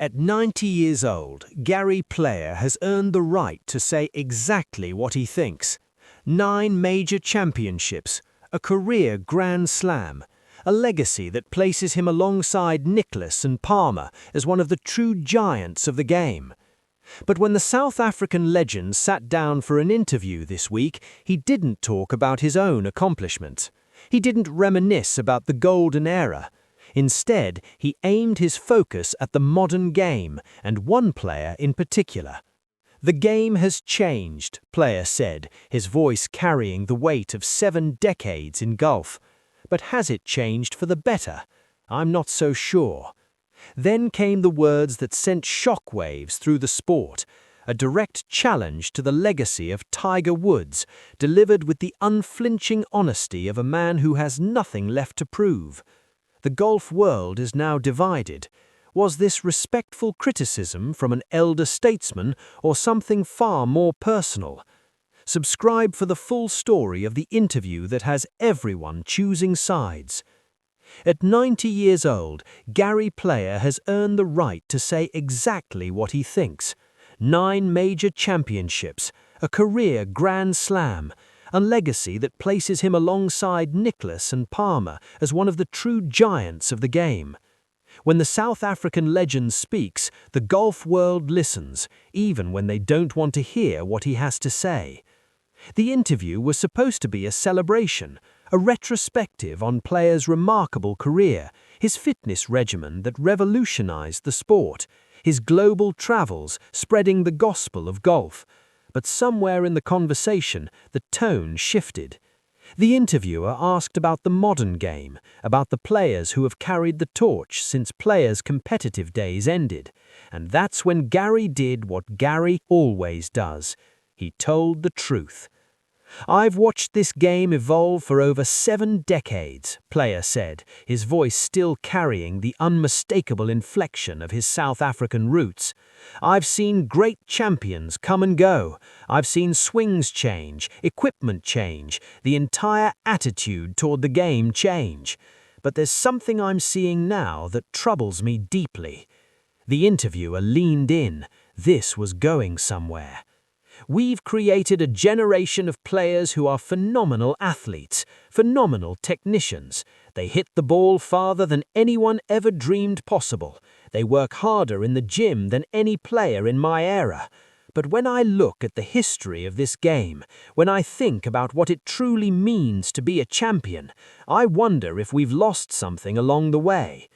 At 90 years old, Gary Player has earned the right to say exactly what he thinks. 9 major championships, a career Grand Slam, a legacy that places him alongside Nicklaus and Palmer as one of the true giants of the game. But when the South African legend sat down for an interview this week, he didn't talk about his own accomplishments. He didn't reminisce about the golden era. Instead, he aimed his focus at the modern game, and one player in particular. "The game has changed," Player said, his voice carrying the weight of 7 decades in golf. But has it changed for the better? I'm not so sure. Then came the words that sent shockwaves through the sport, a direct challenge to the legacy of Tiger Woods, delivered with the unflinching honesty of a man who has nothing left to prove. The golf world is now divided. Was this respectful criticism from an elder statesman or something far more personal? Subscribe for the full story of the interview that has everyone choosing sides. At 90 years old, Gary Player has earned the right to say exactly what he thinks. 9 major championships, a career Grand Slam, a legacy that places him alongside Nicklaus and Palmer as one of the true giants of the game. When the South African legend speaks, the golf world listens, even when they don't want to hear what he has to say. The interview was supposed to be a celebration, a retrospective on Player's remarkable career, his fitness regimen that revolutionized the sport, his global travels spreading the gospel of golf. But somewhere in the conversation, the tone shifted. The interviewer asked about the modern game, about the players who have carried the torch since Player's competitive days ended. And that's when Gary did what Gary always does. He told the truth. "I've watched this game evolve for over 7 decades, Player said, his voice still carrying the unmistakable inflection of his South African roots. "I've seen great champions come and go. I've seen swings change, equipment change, the entire attitude toward the game change. But there's something I'm seeing now that troubles me deeply." The interviewer leaned in. This was going somewhere. "We've created a generation of players who are phenomenal athletes, phenomenal technicians. They hit the ball farther than anyone ever dreamed possible. They work harder in the gym than any player in my era. But when I look at the history of this game, when I think about what it truly means to be a champion, I wonder if we've lost something along the way."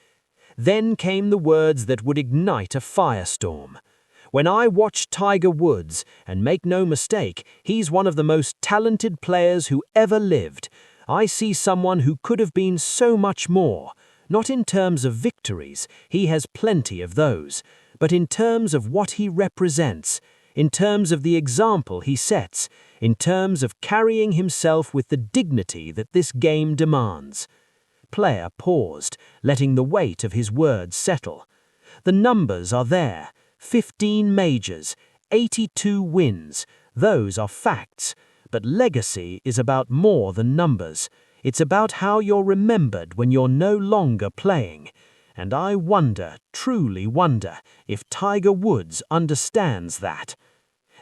Then came the words that would ignite a firestorm. "When I watch Tiger Woods, and make no mistake, he's one of the most talented players who ever lived, I see someone who could have been so much more. Not in terms of victories, he has plenty of those, but in terms of what he represents, in terms of the example he sets, in terms of carrying himself with the dignity that this game demands." Player paused, letting the weight of his words settle. "The numbers are there. 15 majors, 82 wins. Those are facts. But legacy is about more than numbers. It's about how you're remembered when you're no longer playing. And I wonder, truly wonder, if Tiger Woods understands that."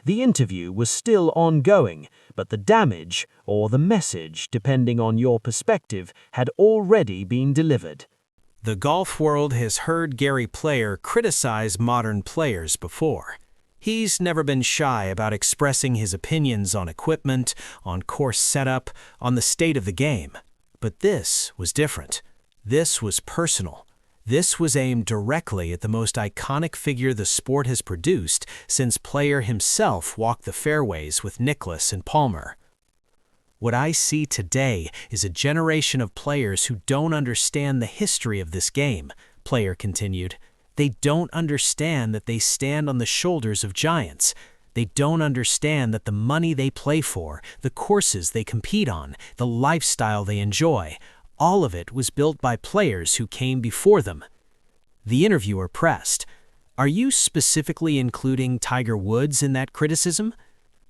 The interview was still ongoing, but the damage, or the message, depending on your perspective, had already been delivered. The golf world has heard Gary Player criticize modern players before. He's never been shy about expressing his opinions on equipment, on course setup, on the state of the game. But this was different. This was personal. This was aimed directly at the most iconic figure the sport has produced since Player himself walked the fairways with Nicklaus and Palmer. "What I see today is a generation of players who don't understand the history of this game," Player continued. "They don't understand that they stand on the shoulders of giants. They don't understand that the money they play for, the courses they compete on, the lifestyle they enjoy, all of it was built by players who came before them." The interviewer pressed, "Are you specifically including Tiger Woods in that criticism?"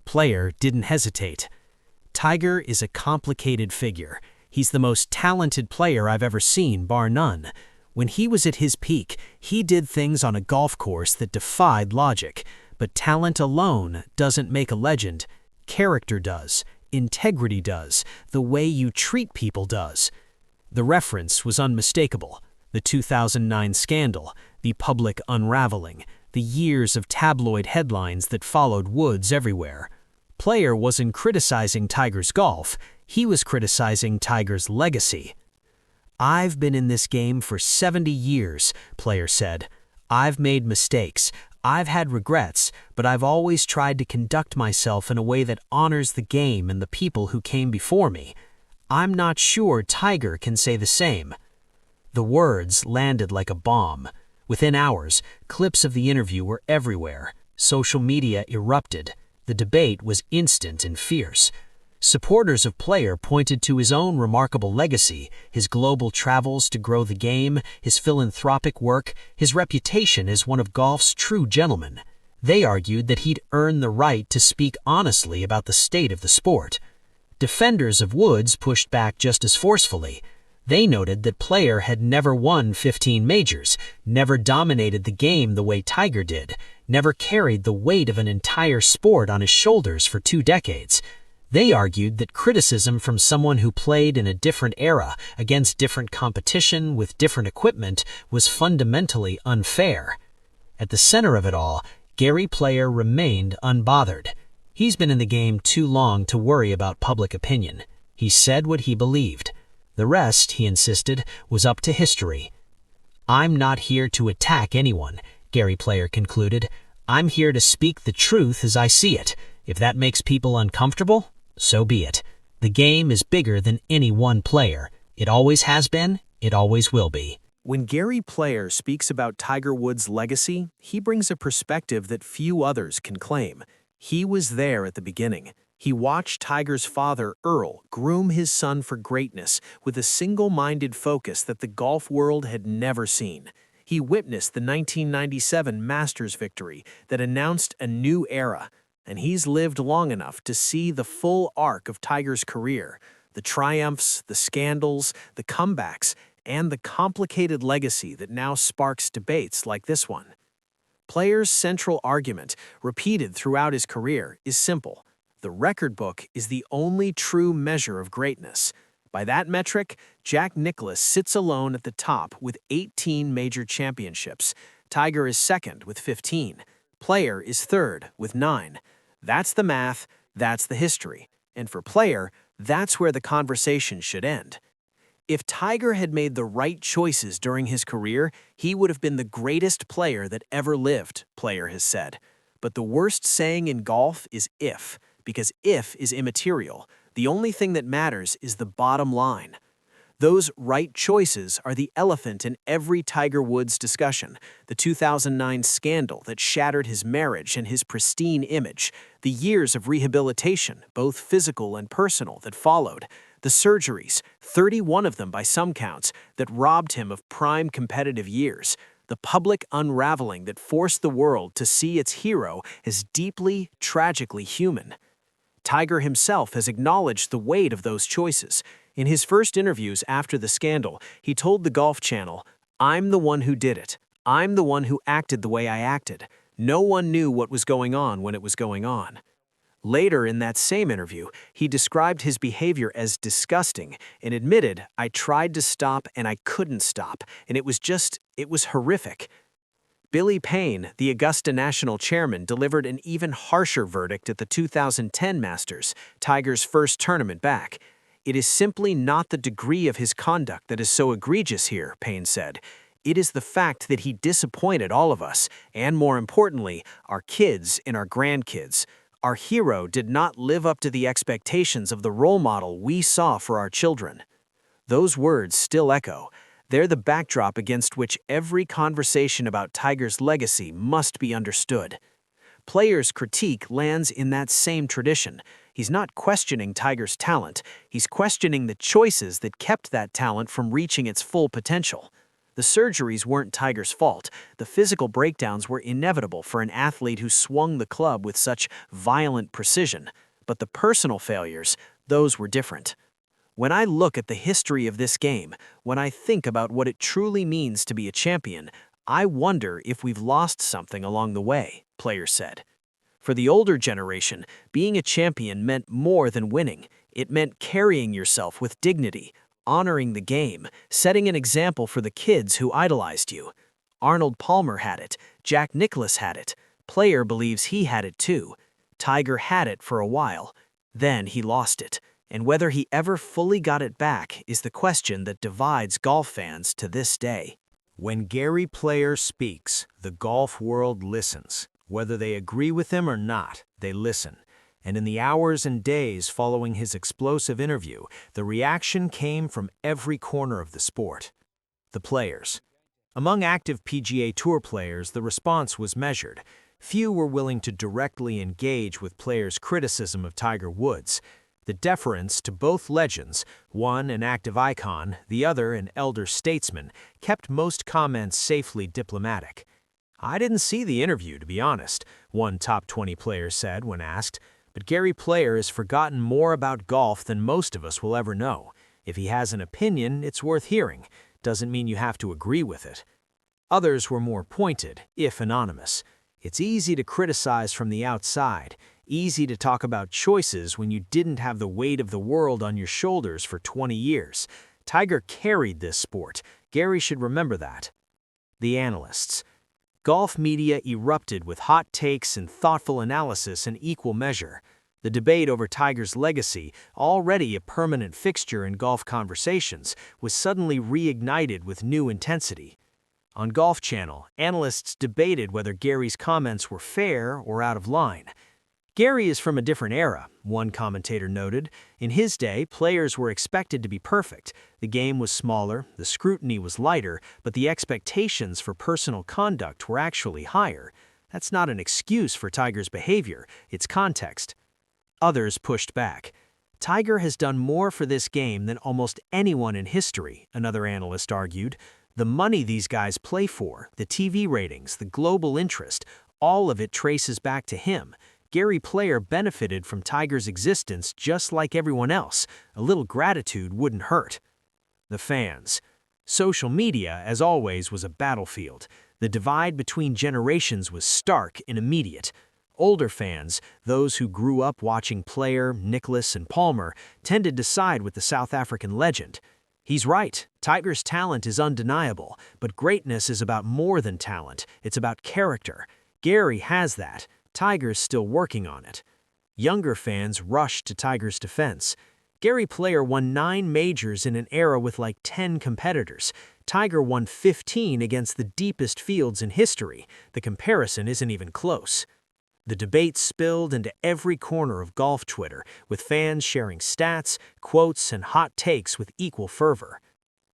Player didn't hesitate. "Tiger is a complicated figure. He's the most talented player I've ever seen, bar none. When he was at his peak, he did things on a golf course that defied logic. But talent alone doesn't make a legend. Character does. Integrity does. The way you treat people does. The reference was unmistakable. The 2009 scandal, the public unraveling, the years of tabloid headlines that followed Woods everywhere. Player wasn't criticizing Tiger's golf, he was criticizing Tiger's legacy. "I've been in this game for 70 years, Player said. "I've made mistakes, I've had regrets, but I've always tried to conduct myself in a way that honors the game and the people who came before me. I'm not sure Tiger can say the same." The words landed like a bomb. Within hours, clips of the interview were everywhere. Social media erupted. The debate was instant and fierce. Supporters of Player pointed to his own remarkable legacy, his global travels to grow the game, his philanthropic work, his reputation as one of golf's true gentlemen. They argued that he'd earned the right to speak honestly about the state of the sport. Defenders of Woods pushed back just as forcefully. They noted that Player had never won 15 majors, never dominated the game the way Tiger did, never carried the weight of an entire sport on his shoulders for 2 decades. They argued that criticism from someone who played in a different era, against different competition, with different equipment, was fundamentally unfair. At the center of it all, Gary Player remained unbothered. He's been in the game too long to worry about public opinion. He said what he believed. The rest, he insisted, was up to history. "I'm not here to attack anyone," Gary Player concluded. "I'm here to speak the truth as I see it. If that makes people uncomfortable, so be it. The game is bigger than any one player. It always has been, it always will be." When Gary Player speaks about Tiger Woods' legacy, he brings a perspective that few others can claim. He was there at the beginning. He watched Tiger's father, Earl, groom his son for greatness with a single-minded focus that the golf world had never seen. He witnessed the 1997 Masters victory that announced a new era, and he's lived long enough to see the full arc of Tiger's career, the triumphs, the scandals, the comebacks, and the complicated legacy that now sparks debates like this one. Player's central argument, repeated throughout his career, is simple. The record book is the only true measure of greatness. By that metric, Jack Nicklaus sits alone at the top with 18 major championships. Tiger is second with 15. Player is third with 9. That's the math, that's the history. And for Player, that's where the conversation should end. If Tiger had made the right choices during his career, he would have been the greatest player that ever lived, Player has said. But the worst saying in golf is if, because if is immaterial. The only thing that matters is the bottom line. Those right choices are the elephant in every Tiger Woods discussion. The 2009 scandal that shattered his marriage and his pristine image. The years of rehabilitation, both physical and personal, that followed. The surgeries, 31 of them by some counts, that robbed him of prime competitive years. The public unraveling that forced the world to see its hero as deeply, tragically human. Tiger himself has acknowledged the weight of those choices. In his first interviews after the scandal, he told the Golf Channel, "I'm the one who did it. I'm the one who acted the way I acted. No one knew what was going on when it was going on." Later in that same interview, he described his behavior as disgusting and admitted, "I tried to stop and I couldn't stop, and it was horrific." Billy Payne, the Augusta National chairman, delivered an even harsher verdict at the 2010 Masters, Tiger's first tournament back. "It is simply not the degree of his conduct that is so egregious here," Payne said. "It is the fact that he disappointed all of us, and more importantly, our kids and our grandkids. Our hero did not live up to the expectations of the role model we saw for our children." Those words still echo. They're the backdrop against which every conversation about Tiger's legacy must be understood. Player's critique lands in that same tradition. He's not questioning Tiger's talent, he's questioning the choices that kept that talent from reaching its full potential. The surgeries weren't Tiger's fault. The physical breakdowns were inevitable for an athlete who swung the club with such violent precision. But the personal failures, those were different. When I look at the history of this game, when I think about what it truly means to be a champion, I wonder if we've lost something along the way, player said. For the older generation, being a champion meant more than winning. It meant carrying yourself with dignity, honoring the game, setting an example for the kids who idolized you. Arnold Palmer had it, Jack Nicklaus had it, Player believes he had it too. Tiger had it for a while. Then he lost it, and whether he ever fully got it back is the question that divides golf fans to this day. When Gary Player speaks, the golf world listens. Whether they agree with him or not, they listen. And in the hours and days following his explosive interview, the reaction came from every corner of the sport. The players. Among active PGA Tour players, the response was measured. Few were willing to directly engage with Player's criticism of Tiger Woods. The deference to both legends, one an active icon, the other an elder statesman, kept most comments safely diplomatic. "I didn't see the interview, to be honest," one top 20 player said when asked, "but Gary Player has forgotten more about golf than most of us will ever know. If he has an opinion, it's worth hearing. Doesn't mean you have to agree with it." Others were more pointed, if anonymous. It's easy to criticize from the outside, easy to talk about choices when you didn't have the weight of the world on your shoulders for 20 years. Tiger carried this sport. Gary should remember that. The analysts. Golf media erupted with hot takes and thoughtful analysis in equal measure. The debate over Tiger's legacy, already a permanent fixture in golf conversations, was suddenly reignited with new intensity. On Golf Channel, analysts debated whether Gary's comments were fair or out of line. "Gary is from a different era," one commentator noted. "In his day, players were expected to be perfect. The game was smaller, the scrutiny was lighter, but the expectations for personal conduct were actually higher. That's not an excuse for Tiger's behavior, it's context." Others pushed back. "Tiger has done more for this game than almost anyone in history," another analyst argued. "The money these guys play for, the TV ratings, the global interest, all of it traces back to him. Gary Player benefited from Tiger's existence just like everyone else. A little gratitude wouldn't hurt." The fans. Social media, as always, was a battlefield. The divide between generations was stark and immediate. Older fans, those who grew up watching Player, Nicklaus, and Palmer, tended to side with the South African legend. "He's right, Tiger's talent is undeniable, but greatness is about more than talent, it's about character. Gary has that, Tiger's still working on it." Younger fans rushed to Tiger's defense. "Gary Player won 9 majors in an era with like 10 competitors. Tiger won 15 against the deepest fields in history. The comparison isn't even close." The debate spilled into every corner of golf Twitter, with fans sharing stats, quotes, and hot takes with equal fervor.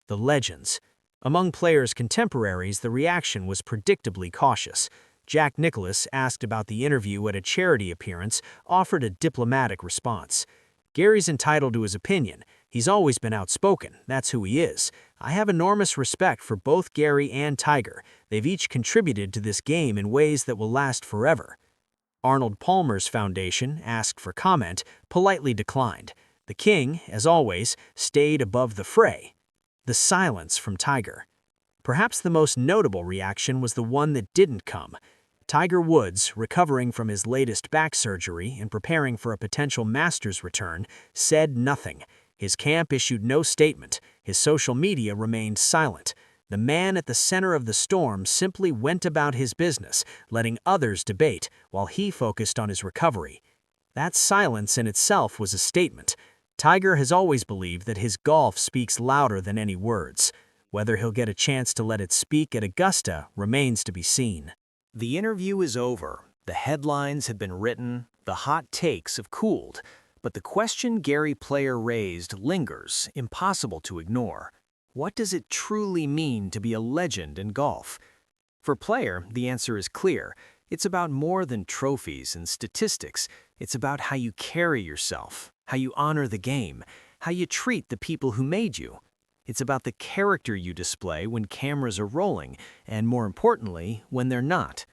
The legends. Among Player's contemporaries, the reaction was predictably cautious. Jack Nicklaus, asked about the interview at a charity appearance, offered a diplomatic response. "Gary's entitled to his opinion. He's always been outspoken. That's who he is. I have enormous respect for both Gary and Tiger. They've each contributed to this game in ways that will last forever." Arnold Palmer's foundation, asked for comment, politely declined. The king, as always, stayed above the fray. The silence from Tiger. Perhaps the most notable reaction was the one that didn't come. Tiger Woods, recovering from his latest back surgery and preparing for a potential Masters return, said nothing. His camp issued no statement. His social media remained silent. The man at the center of the storm simply went about his business, letting others debate, while he focused on his recovery. That silence in itself was a statement. Tiger has always believed that his golf speaks louder than any words. Whether he'll get a chance to let it speak at Augusta remains to be seen. The interview is over. The headlines have been written, the hot takes have cooled, but the question Gary Player raised lingers, impossible to ignore. What does it truly mean to be a legend in golf? For Player, the answer is clear. It's about more than trophies and statistics. It's about how you carry yourself, how you honor the game, how you treat the people who made you. It's about the character you display when cameras are rolling, and more importantly, when they're not.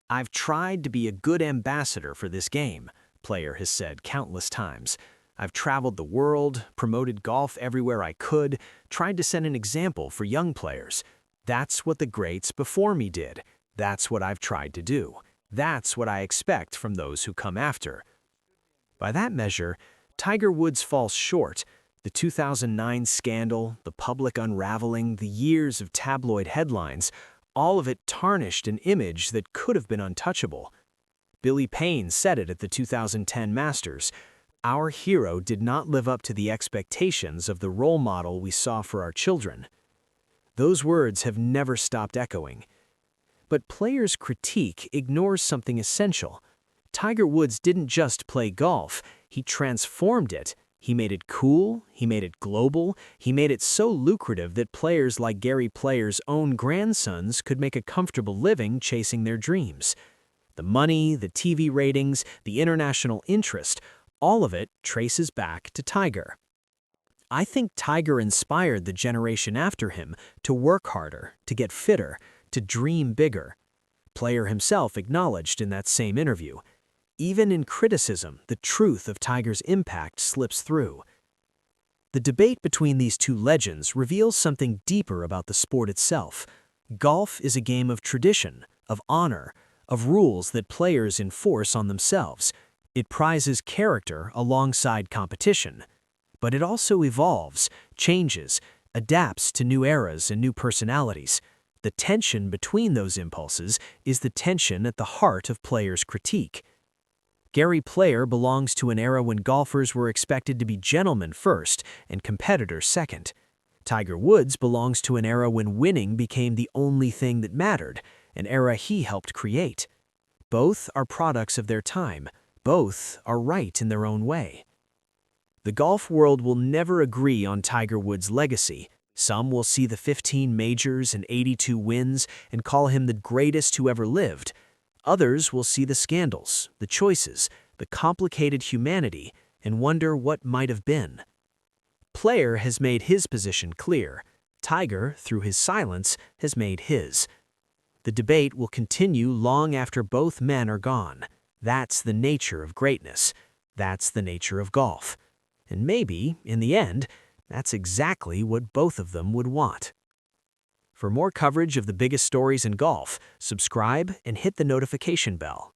"I've tried to be a good ambassador for this game," Player has said countless times. I've traveled the world, promoted golf everywhere I could, tried to set an example for young players. That's what the greats before me did. That's what I've tried to do. That's what I expect from those who come after. By that measure, Tiger Woods falls short. The 2009 scandal, the public unraveling, the years of tabloid headlines, all of it tarnished an image that could have been untouchable. Billy Payne said it at the 2010 Masters. Our hero did not live up to the expectations of the role model we saw for our children. Those words have never stopped echoing. But players' critique ignores something essential. Tiger Woods didn't just play golf, he transformed it. He made it cool, he made it global, he made it so lucrative that players like Gary Player's own grandsons could make a comfortable living chasing their dreams. The money, the TV ratings, the international interest, all of it traces back to Tiger. I think Tiger inspired the generation after him to work harder, to get fitter, to dream bigger. Player himself acknowledged in that same interview. Even in criticism, the truth of Tiger's impact slips through. The debate between these two legends reveals something deeper about the sport itself. Golf is a game of tradition, of honor, of rules that players enforce on themselves. It prizes character alongside competition. But it also evolves, changes, adapts to new eras and new personalities. The tension between those impulses is the tension at the heart of players' critique. Gary Player belongs to an era when golfers were expected to be gentlemen first and competitors second. Tiger Woods belongs to an era when winning became the only thing that mattered, an era he helped create. Both are products of their time. Both are right in their own way. The golf world will never agree on Tiger Woods' legacy. Some will see the 15 majors and 82 wins and call him the greatest who ever lived. Others will see the scandals, the choices, the complicated humanity, and wonder what might have been. Player has made his position clear. Tiger, through his silence, has made his. The debate will continue long after both men are gone. That's the nature of greatness. That's the nature of golf. And maybe, in the end, that's exactly what both of them would want. For more coverage of the biggest stories in golf, subscribe and hit the notification bell.